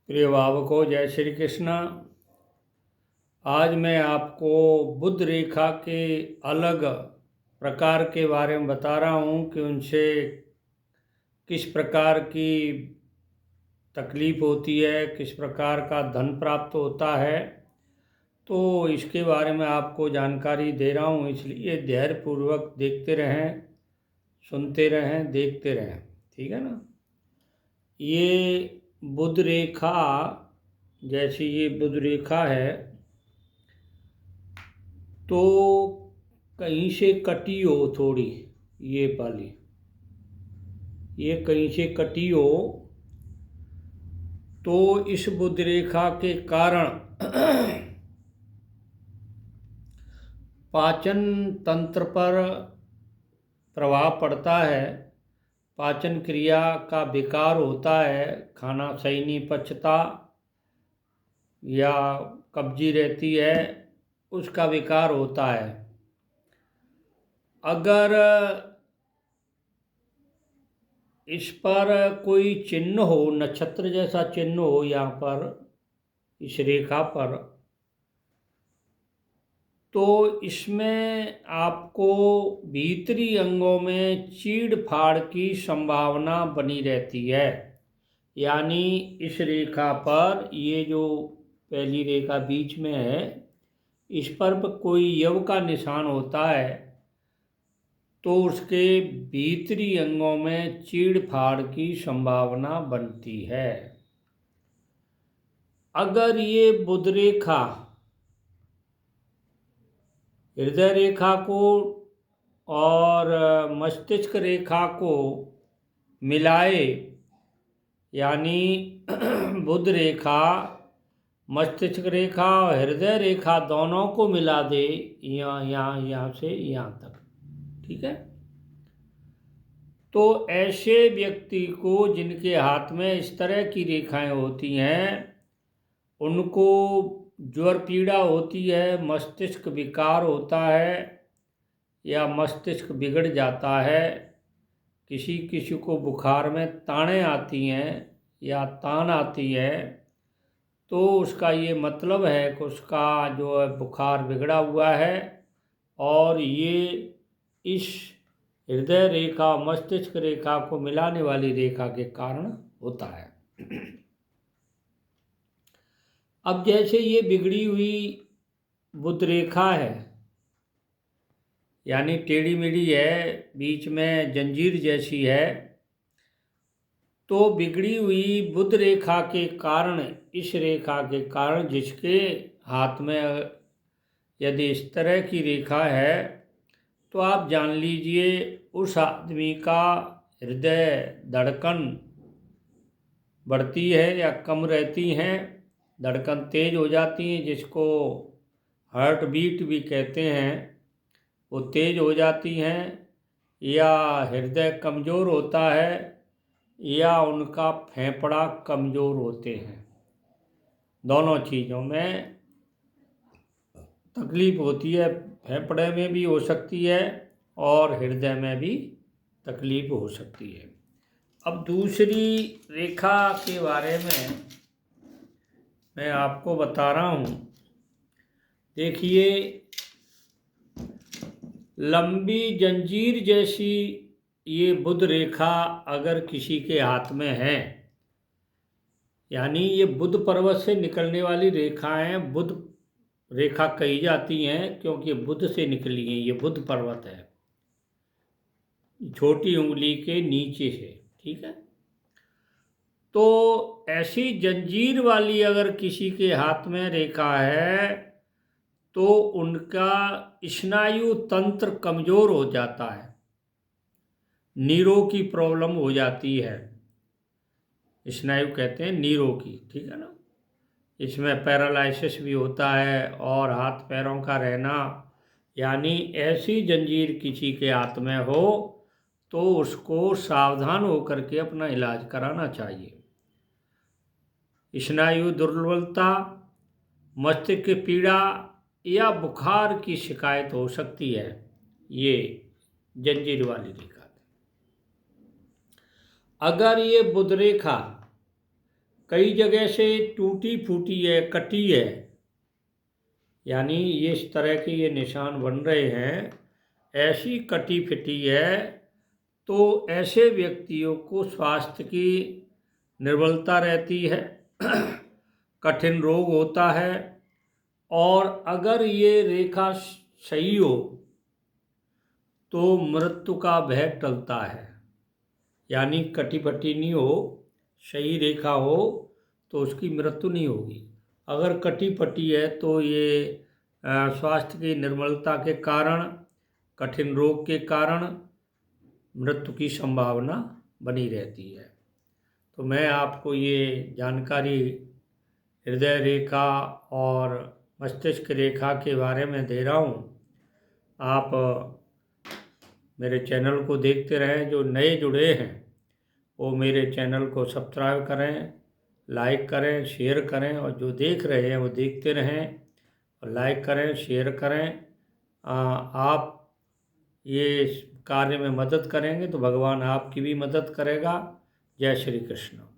प्रिय भावकों, जय श्री कृष्णा। आज मैं आपको बुध रेखा के अलग प्रकार के बारे में बता रहा हूँ कि उनसे किस प्रकार की तकलीफ होती है, किस प्रकार का धन प्राप्त होता है। तो इसके बारे में आपको जानकारी दे रहा हूँ, इसलिए धैर्यपूर्वक देखते रहें, सुनते रहें, देखते रहें। ठीक है ना। ये बुध रेखा, जैसी ये बुध रेखा है तो कहीं से कटी हो थोड़ी, ये वाली ये कहीं से कटी हो तो इस बुध रेखा के कारण पाचन तंत्र पर प्रभाव पड़ता है। पाचन क्रिया का विकार होता है, खाना सही नहीं पचता या कब्जी रहती है, उसका विकार होता है। अगर इस पर कोई चिन्ह हो, नक्षत्र जैसा चिन्ह हो यहाँ पर इस रेखा पर, तो इसमें आपको भीतरी अंगों में चीड़ फाड़ की संभावना बनी रहती है। यानी इस रेखा पर, ये जो पहली रेखा बीच में है, इस पर कोई यव का निशान होता है तो उसके भीतरी अंगों में चीड़ फाड़ की संभावना बनती है। अगर ये बुध रेखा हृदय रेखा को और मस्तिष्क रेखा को मिलाए, यानी बुध रेखा मस्तिष्क रेखा और हृदय रेखा दोनों को मिला दे, यहाँ से यहाँ तक, ठीक है। तो ऐसे व्यक्ति को जिनके हाथ में इस तरह की रेखाएं होती हैं, उनको ज्वर पीड़ा होती है, मस्तिष्क विकार होता है या मस्तिष्क बिगड़ जाता है। किसी किसी को बुखार में तानें आती हैं या तान आती है, तो उसका ये मतलब है कि उसका जो है बुखार बिगड़ा हुआ है और ये इस हृदय रेखा मस्तिष्क रेखा को मिलाने वाली रेखा के कारण होता है। अब जैसे ये बिगड़ी हुई बुध रेखा है, यानी टेढ़ी मेढ़ी है, बीच में जंजीर जैसी है, तो बिगड़ी हुई बुध रेखा के कारण, इस रेखा के कारण जिसके हाथ में यदि इस तरह की रेखा है, तो आप जान लीजिए उस आदमी का हृदय धड़कन बढ़ती है या कम रहती हैं, धड़कन तेज हो जाती हैं, जिसको हार्ट बीट भी कहते हैं, वो तेज हो जाती हैं, या हृदय कमज़ोर होता है या उनका फेफड़ा कमज़ोर होते हैं। दोनों चीज़ों में तकलीफ होती है, फेफड़े में भी हो सकती है और हृदय में भी तकलीफ हो सकती है। अब दूसरी रेखा के बारे में मैं आपको बता रहा हूँ। देखिए, लंबी जंजीर जैसी ये बुध रेखा अगर किसी के हाथ में है, यानी ये बुध पर्वत से निकलने वाली रेखाएं बुध रेखा कही जाती हैं, क्योंकि बुध से निकली हैं। ये बुध पर्वत है, छोटी उंगली के नीचे से, ठीक है। तो ऐसी जंजीर वाली अगर किसी के हाथ में रेखा है तो उनका स्नायु तंत्र कमज़ोर हो जाता है, नीरों की प्रॉब्लम हो जाती है। स्नायु कहते हैं नीरों की, ठीक है ना। इसमें पैरालिसिस भी होता है और हाथ पैरों का रहना, यानी ऐसी जंजीर किसी के हाथ में हो तो उसको सावधान होकर के अपना इलाज कराना चाहिए। स्नायु दुर्बलता, मस्तिष्क की पीड़ा या बुखार की शिकायत हो सकती है, ये जंजीर वाली रेखा। अगर ये बुध रेखा कई जगह से टूटी फूटी है, कटी है, यानी ये इस तरह के ये निशान बन रहे हैं, ऐसी कटी फिटी है, तो ऐसे व्यक्तियों को स्वास्थ्य की निर्बलता रहती है, कठिन रोग होता है, और अगर ये रेखा सही हो तो मृत्यु का भय टलता है। यानी कटी फटी नहीं हो, सही रेखा हो तो उसकी मृत्यु नहीं होगी। अगर कटी फटी है तो ये स्वास्थ्य की निर्मलता के कारण, कठिन रोग के कारण मृत्यु की संभावना बनी रहती है। तो मैं आपको ये जानकारी हृदय रेखा और मस्तिष्क रेखा के बारे में दे रहा हूँ। आप मेरे चैनल को देखते रहें। जो नए जुड़े हैं वो मेरे चैनल को सब्सक्राइब करें, लाइक करें, शेयर करें, और जो देख रहे हैं वो देखते रहें और लाइक करें, शेयर करें। आप ये कार्य में मदद करेंगे तो भगवान आपकी भी मदद करेगा। जय श्री कृष्ण।